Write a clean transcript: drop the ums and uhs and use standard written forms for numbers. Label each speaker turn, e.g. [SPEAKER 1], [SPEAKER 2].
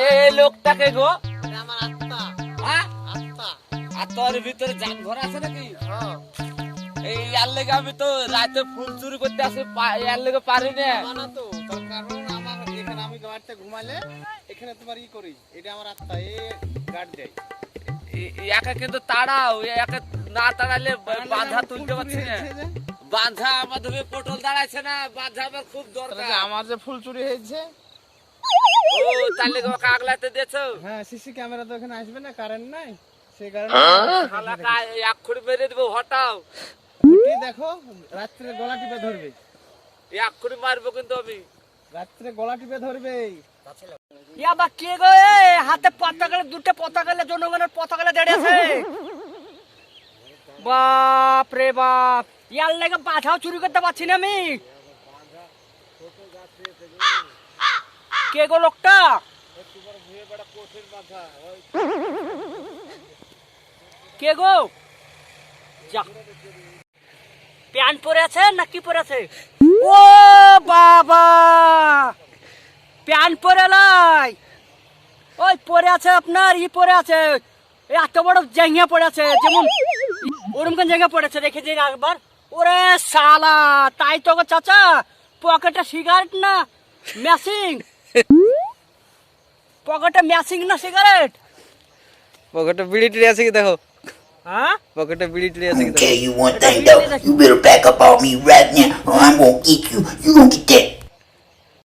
[SPEAKER 1] এই লোকটাকে গো
[SPEAKER 2] আমার আত্মা
[SPEAKER 1] হ্যাঁ
[SPEAKER 2] আত্মা
[SPEAKER 1] আর তোর ভিতরে জান ভরা আছে নাকি
[SPEAKER 2] হ্যাঁ
[SPEAKER 1] এই ইয়ার লেগে আমি তো রাতে ফুল চুরি করতে আসি ইয়ার লেগে পারি না
[SPEAKER 2] না তো তার কারণ আমার এখানে আমি গাড়িতে ঘুমালে এখানে তোমার ই করি এটা আমার আত্মা এ গার্ড দেয়
[SPEAKER 1] একা কিন্তু তাড়াও একা না তাড়ালে বাধা তুলতে পারছি না বাধা আমাদের পটল দাঁড়াইছে না বাধা আমার খুব দরকার
[SPEAKER 2] আমার যে ফুল চুরি হয়েছে
[SPEAKER 1] ও তাহলে ওকে আগলাতে দিয়েছো
[SPEAKER 2] হ্যাঁ সিসি ক্যামেরা তো এখানে আসবে না কারেন্ট নাই সেই কারণে
[SPEAKER 1] শালাকা এক খুঁড়ি মেরে দেবো হটাও
[SPEAKER 2] উঠি দেখো রাত্রে গলা টিপে ধরবে
[SPEAKER 1] এক খুঁড়ি মারবো কিন্তু আমি
[SPEAKER 2] রাত্রে গলা টিপে ধরবে
[SPEAKER 3] ইয়াবা কে গো হাতে পতাকা দুটো পতাকা জনগণের পতাকা দাঁড়িয়ে আছে বাপ রে বাপ ইয়ার লেগে বাধাও চুরি করতে পারছি না আমি কে গো লোকটা কে গো যা প্যান্ট পরে আছে না কি পরে আছে ও বাবা প্যান্ট পরে লাই ওই পরে আছে আপনার ই পরে আছে এত বড় জাঙ্গিয়া পড়ে আছে যেমন ওরকম জায়গা পড়েছে রেখে দিন একবার ওরে শালা তাই তো গো চাচা পকেটে সিগারেট না ম্যাসিং পকেটে ম্যাসিং না সিগারেট
[SPEAKER 2] পকেটে বিড়ি টিড়ি আছে কি দেখো
[SPEAKER 3] হ্যাঁ
[SPEAKER 2] পকেটে বিড়ি টিড়ি আছে কি
[SPEAKER 4] Tell you one thing though, you better back up on me right now, or I'm gonna get you. You gonna get that